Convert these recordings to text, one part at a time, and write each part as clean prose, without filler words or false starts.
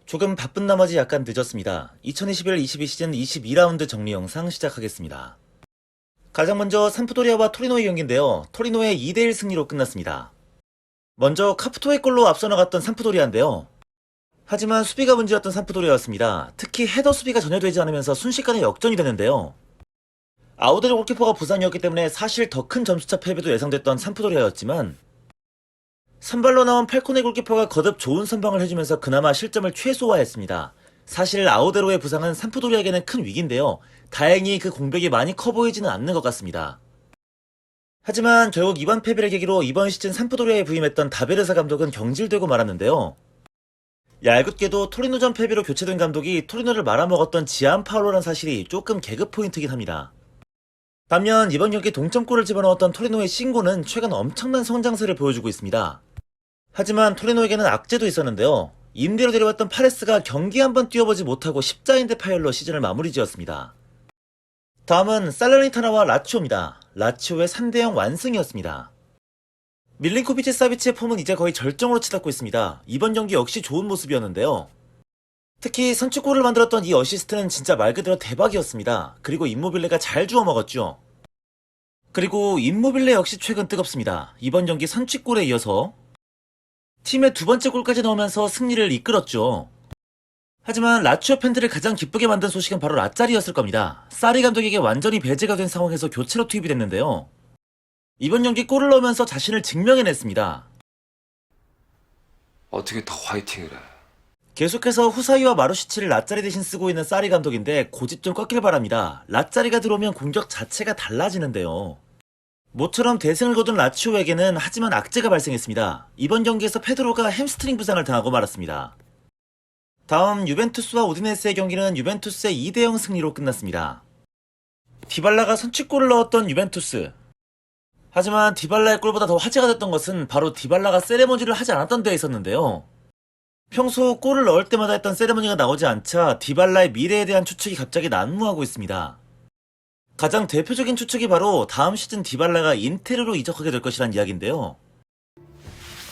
조금 바쁜 나머지 약간 늦었습니다. 2021-22 시즌 22라운드 정리 영상 시작하겠습니다. 가장 먼저 삼프도리아와 토리노의 경기인데요. 토리노의 2대1 승리로 끝났습니다. 먼저 카프토의 골로 앞서 나갔던 삼프도리아인데요. 하지만 수비가 문제였던 삼프도리아였습니다. 특히 헤더 수비가 전혀 되지 않으면서 순식간에 역전이 됐는데요. 아우데르 골키퍼가 부상이었기 때문에 사실 더 큰 점수차 패배도 예상됐던 삼프도리아였지만 선발로 나온 팔코네 골키퍼가 거듭 좋은 선방을 해주면서 그나마 실점을 최소화했습니다. 사실 아우데로의 부상은 삼프도리아에게는 큰 위기인데요. 다행히 그 공백이 많이 커 보이지는 않는 것 같습니다. 하지만 결국 이번 패배를 계기로 이번 시즌 삼프도리아에 부임했던 다베르사 감독은 경질되고 말았는데요. 얄궂게도 토리노전 패배로 교체된 감독이 토리노를 말아먹었던 지안파올로라는 사실이 조금 개그 포인트긴 합니다. 반면 이번 경기 동점골을 집어넣었던 토리노의 신고는 최근 엄청난 성장세를 보여주고 있습니다. 하지만 토리노에게는 악재도 있었는데요. 임대로 데려왔던 파레스가 경기 한 번 뛰어보지 못하고 십자인대 파열로 시즌을 마무리 지었습니다. 다음은 살레르니타나와 라치오입니다. 라치오의 3대0 완승이었습니다. 밀린코비치 사비치의 폼은 이제 거의 절정으로 치닫고 있습니다. 이번 경기 역시 좋은 모습이었는데요. 특히 선취골을 만들었던 이 어시스트는 진짜 말 그대로 대박이었습니다. 그리고 임모빌레가 잘 주워 먹었죠. 그리고 임모빌레 역시 최근 뜨겁습니다. 이번 경기 선취골에 이어서 팀의 두 번째 골까지 넣으면서 승리를 이끌었죠. 하지만 라치오 팬들을 가장 기쁘게 만든 소식은 바로 라짜리였을 겁니다. 사리 감독에게 완전히 배제가 된 상황에서 교체로 투입이 됐는데요. 이번 경기 골을 넣으면서 자신을 증명해냈습니다. 어떻게 더 화이팅을 해? 계속해서 후사이와 마루시치를 라짜리 대신 쓰고 있는 사리 감독인데 고집 좀 꺾길 바랍니다. 라짜리가 들어오면 공격 자체가 달라지는데요. 모처럼 대승을 거둔 라치오에게는 하지만 악재가 발생했습니다. 이번 경기에서 페드로가 햄스트링 부상을 당하고 말았습니다. 다음 유벤투스와 우디네스의 경기는 유벤투스의 2대0 승리로 끝났습니다. 디발라가 선취골을 넣었던 유벤투스. 하지만 디발라의 골보다 더 화제가 됐던 것은 바로 디발라가 세레머니를 하지 않았던 데에 있었는데요. 평소 골을 넣을 때마다 했던 세레머니가 나오지 않자 디발라의 미래에 대한 추측이 갑자기 난무하고 있습니다. 가장 대표적인 추측이 바로 다음 시즌 디발라가 인테르로 이적하게 될 것이란 이야기인데요.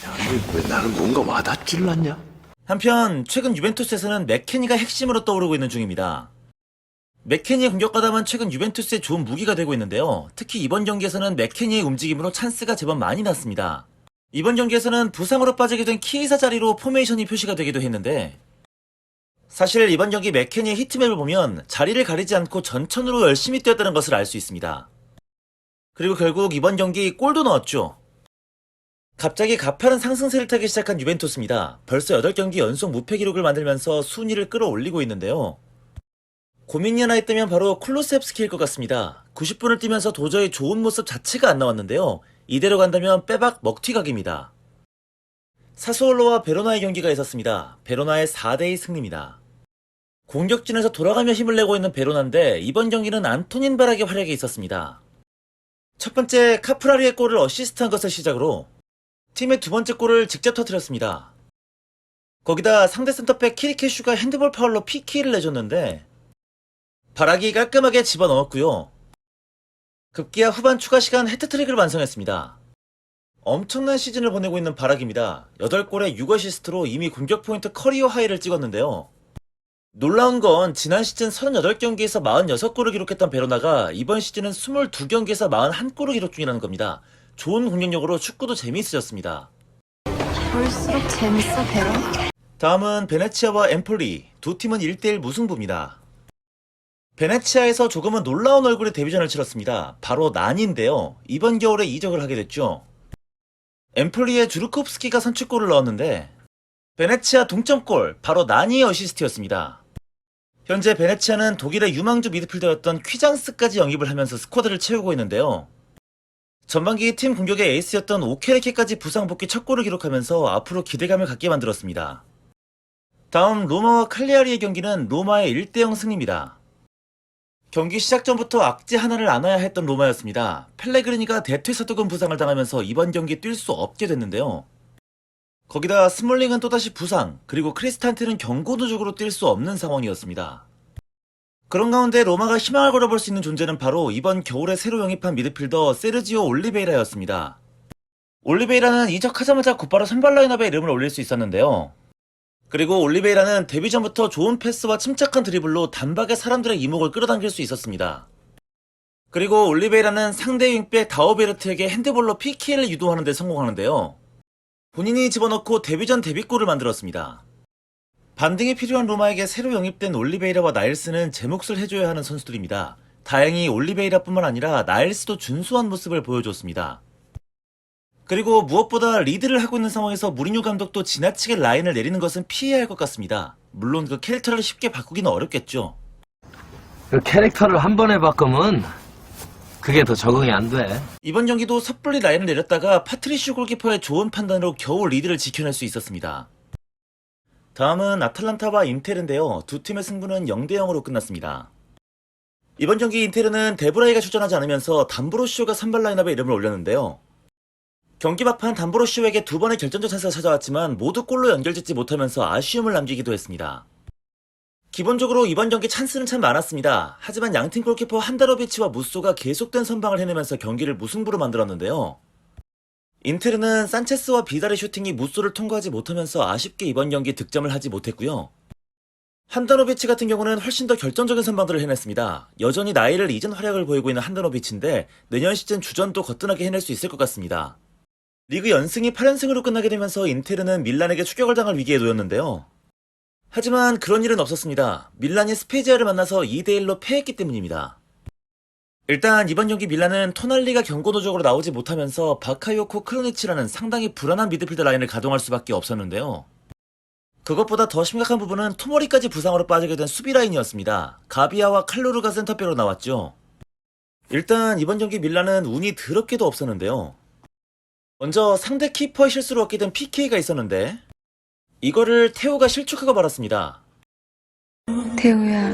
야, 왜 나는 뭔가 와닿지를 않냐? 한편 최근 유벤투스에서는 맥케니가 핵심으로 떠오르고 있는 중입니다. 맥케니의 공격가담은 최근 유벤투스의 좋은 무기가 되고 있는데요. 특히 이번 경기에서는 맥케니의 움직임으로 찬스가 제법 많이 났습니다. 이번 경기에서는 부상으로 빠지게 된 키이사 자리로 포메이션이 표시가 되기도 했는데 사실 이번 경기 맥케니의 히트맵을 보면 자리를 가리지 않고 전천으로 열심히 뛰었다는 것을 알 수 있습니다. 그리고 결국 이번 경기 골도 넣었죠. 갑자기 가파른 상승세를 타기 시작한 유벤투스입니다. 벌써 8경기 연속 무패 기록을 만들면서 순위를 끌어올리고 있는데요. 고민이 하나 있다면 바로 쿨루셉스키일 것 같습니다. 90분을 뛰면서 도저히 좋은 모습 자체가 안 나왔는데요. 이대로 간다면 빼박 먹튀각입니다. 사스올로와 베로나의 경기가 있었습니다. 베로나의 4대2 승리입니다. 공격진에서 돌아가며 힘을 내고 있는 베로나인데 이번 경기는 안토닌 바락의 활약이 있었습니다. 첫 번째 카프라리의 골을 어시스트한 것을 시작으로 팀의 두 번째 골을 직접 터뜨렸습니다. 거기다 상대 센터백 키리케슈가 핸드볼 파울로 PK를 내줬는데 바락이 깔끔하게 집어넣었고요. 급기야 후반 추가 시간 해트트릭을 완성했습니다. 엄청난 시즌을 보내고 있는 바락입니다. 8골에 6어시스트로 이미 공격 포인트 커리어 하이를 찍었는데요. 놀라운 건 지난 시즌 38경기에서 46골을 기록했던 베로나가 이번 시즌은 22경기에서 41골을 기록 중이라는 겁니다. 좋은 공격력으로 축구도 재미있어졌습니다. 볼수록 재밌어, 베로? 다음은 베네치아와 엠폴리. 두 팀은 1대1 무승부입니다. 베네치아에서 조금은 놀라운 얼굴의 데뷔전을 치렀습니다. 바로 난인데요. 이번 겨울에 이적을 하게 됐죠. 엠폴리의 주르코프스키가 선취골을 넣었는데 베네치아 동점골, 바로 난이의 어시스트였습니다. 현재 베네치아는 독일의 유망주 미드필더였던 퀴장스까지 영입을 하면서 스쿼드를 채우고 있는데요. 전반기 팀 공격의 에이스였던 오케레케까지 부상 복귀 첫 골을 기록하면서 앞으로 기대감을 갖게 만들었습니다. 다음 로마와 칼리아리의 경기는 로마의 1대0 승리입니다. 경기 시작 전부터 악재 하나를 안아야 했던 로마였습니다. 펠레그리니가 대퇴사두근 부상을 당하면서 이번 경기 뛸 수 없게 됐는데요. 거기다 스몰링은 또다시 부상, 그리고 크리스탄테는 경고 누적으로 뛸 수 없는 상황이었습니다. 그런 가운데 로마가 희망을 걸어볼 수 있는 존재는 바로 이번 겨울에 새로 영입한 미드필더 세르지오 올리베이라였습니다. 올리베이라는 이적하자마자 곧바로 선발 라인업에 이름을 올릴 수 있었는데요. 그리고 올리베이라는 데뷔 전부터 좋은 패스와 침착한 드리블로 단박에 사람들의 이목을 끌어당길 수 있었습니다. 그리고 올리베이라는 상대 윙백 다오베르트에게 핸드볼로 PK를 유도하는 데 성공하는데요. 본인이 집어넣고 데뷔 전 데뷔골을 만들었습니다. 반등이 필요한 로마에게 새로 영입된 올리베이라와 나일스는 제 몫을 해줘야 하는 선수들입니다. 다행히 올리베이라뿐만 아니라 나일스도 준수한 모습을 보여줬습니다. 그리고 무엇보다 리드를 하고 있는 상황에서 무리뉴 감독도 지나치게 라인을 내리는 것은 피해야 할 것 같습니다. 물론 그 캐릭터를 쉽게 바꾸기는 어렵겠죠. 그 캐릭터를 한 번에 바꾸면 그게 더 적응이 안 돼. 이번 경기도 섣불리 라인을 내렸다가 파트리슈 골키퍼의 좋은 판단으로 겨우 리드를 지켜낼 수 있었습니다. 다음은 아탈란타와 인테르인데요. 두 팀의 승부는 0대0으로 끝났습니다. 이번 경기 인테르는 데브라이가 출전하지 않으면서 담브로시오가 선발 라인업에 이름을 올렸는데요. 경기 막판 담브로시오에게 두 번의 결정적 찬스가 찾아왔지만 모두 골로 연결짓지 못하면서 아쉬움을 남기기도 했습니다. 기본적으로 이번 경기 찬스는 참 많았습니다. 하지만 양팀 골키퍼 한다로비치와 무쏘가 계속된 선방을 해내면서 경기를 무승부로 만들었는데요. 인테르는 산체스와 비달의 슈팅이 무쏘를 통과하지 못하면서 아쉽게 이번 경기 득점을 하지 못했고요. 한다노비치 같은 경우는 훨씬 더 결정적인 선방들을 해냈습니다. 여전히 나이를 잊은 활약을 보이고 있는 한다노비치인데 내년 시즌 주전도 거뜬하게 해낼 수 있을 것 같습니다. 리그 연승이 8연승으로 끝나게 되면서 인테르는 밀란에게 추격을 당할 위기에 놓였는데요. 하지만 그런 일은 없었습니다. 밀란이 스페지아를 만나서 2대1로 패했기 때문입니다. 일단 이번 경기 밀란은 토날리가 경고 누적으로 나오지 못하면서 바카요코 크로니치라는 상당히 불안한 미드필더 라인을 가동할 수밖에 없었는데요. 그것보다 더 심각한 부분은 토모리까지 부상으로 빠지게 된 수비 라인이었습니다. 가비아와 칼루르가 센터백으로 나왔죠. 일단 이번 경기 밀란은 운이 더럽게도 없었는데요. 먼저 상대 키퍼의 실수로 얻게 된 PK가 있었는데 이거를 테오가 실축하고 말았습니다. 태우야.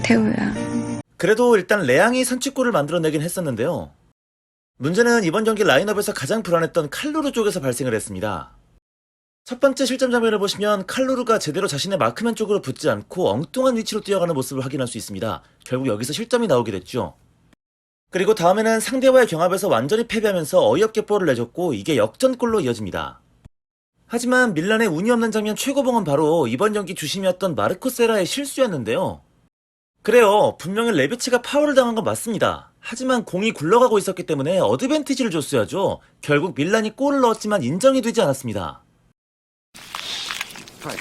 태우야. 그래도 일단 레앙이 선취골을 만들어내긴 했었는데요. 문제는 이번 경기 라인업에서 가장 불안했던 칼루르 쪽에서 발생을 했습니다. 첫 번째 실점 장면을 보시면 칼루르가 제대로 자신의 마크맨 쪽으로 붙지 않고 엉뚱한 위치로 뛰어가는 모습을 확인할 수 있습니다. 결국 여기서 실점이 나오게 됐죠. 그리고 다음에는 상대와의 경합에서 완전히 패배하면서 어이없게 볼을 내줬고 이게 역전골로 이어집니다. 하지만 밀란의 운이 없는 장면 최고봉은 바로 이번 경기 주심이었던 마르코 세라의 실수였는데요. 그래요. 분명히 레비치가 파울을 당한 건 맞습니다. 하지만 공이 굴러가고 있었기 때문에 어드밴티지를 줬어야죠. 결국 밀란이 골을 넣었지만 인정이 되지 않았습니다.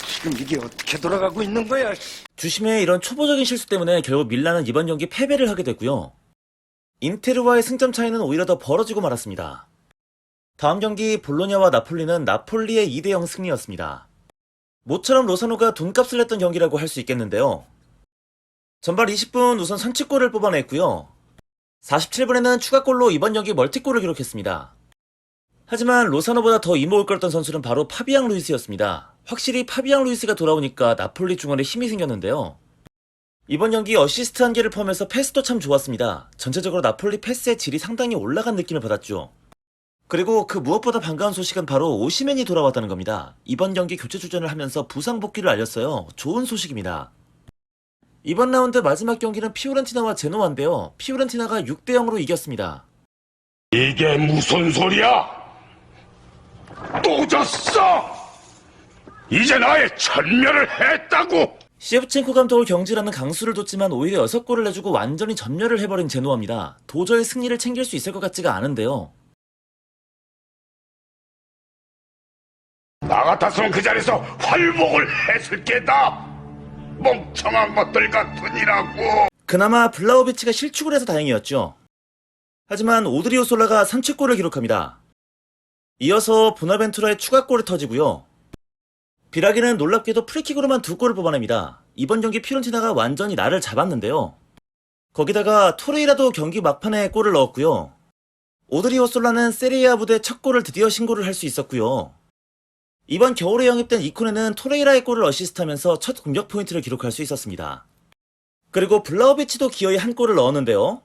지금 이게 어떻게 돌아가고 있는 거야? 주심의 이런 초보적인 실수 때문에 결국 밀란은 이번 경기 패배를 하게 됐고요. 인테르와의 승점 차이는 오히려 더 벌어지고 말았습니다. 다음 경기 볼로냐와 나폴리는 나폴리의 2대0 승리였습니다. 모처럼 로사노가 돈값을 냈던 경기라고 할 수 있겠는데요. 전반 20분 우선 선취골을 뽑아냈고요. 47분에는 추가골로 이번 경기 멀티골을 기록했습니다. 하지만 로사노보다 더 이목을 끌었던 선수는 바로 파비앙 루이스였습니다. 확실히 파비앙 루이스가 돌아오니까 나폴리 중원에 힘이 생겼는데요. 이번 경기 어시스트 한 개를 포함해서 패스도 참 좋았습니다. 전체적으로 나폴리 패스의 질이 상당히 올라간 느낌을 받았죠. 그리고 그 무엇보다 반가운 소식은 바로 오시멘이 돌아왔다는 겁니다. 이번 경기 교체 출전을 하면서 부상 복귀를 알렸어요. 좋은 소식입니다. 이번 라운드 마지막 경기는 피오렌티나와 제노아인데요. 피오렌티나가 6대0으로 이겼습니다. 이게 무슨 소리야? 또 졌어! 이제 나의 전멸을 했다고! 시에프첸코 감독을 경질하는 강수를 뒀지만 오히려 6골을 내주고 완전히 전멸을 해버린 제노아입니다. 도저히 승리를 챙길 수 있을 것 같지가 않은데요. 나 같았으면 그 자리에서 활복을 했을 게다! 멍청한 것들 같으니라고! 그나마 블라우비치가 실축을 해서 다행이었죠. 하지만 오드리오 솔라가 선취골을 기록합니다. 이어서 보나벤투라의 추가골이 터지고요. 비라기는 놀랍게도 프리킥으로만 2골을 뽑아냅니다. 이번 경기 피오렌티나가 완전히 나를 잡았는데요. 거기다가 토레이라도 경기 막판에 골을 넣었고요. 오드리오 솔라는 세리아 부대 첫 골을 드디어 신고를 할 수 있었고요. 이번 겨울에 영입된 이코네는 토레이라의 골을 어시스트하면서 첫 공격 포인트를 기록할 수 있었습니다. 그리고 블라우비치도 기어이 한 골을 넣었는데요.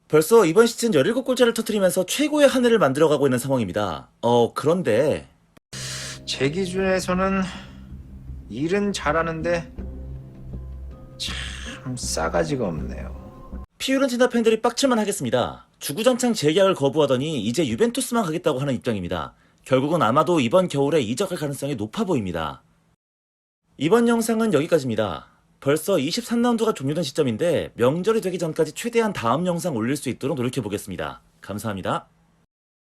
벌써 이번 시즌 17골짜를 터뜨리면서 최고의 한 해를 만들어가고 있는 상황입니다. 그런데 제 기준에서는 일은 잘하는데 참 싸가지가 없네요. 피오렌티나 팬들이 빡칠만 하겠습니다. 주구장창 재계약을 거부하더니 이제 유벤투스만 가겠다고 하는 입장입니다. 결국은 아마도 이번 겨울에 이적할 가능성이 높아 보입니다. 이번 영상은 여기까지입니다. 벌써 23라운드가 종료된 시점인데 명절이 되기 전까지 최대한 다음 영상 올릴 수 있도록 노력해보겠습니다. 감사합니다.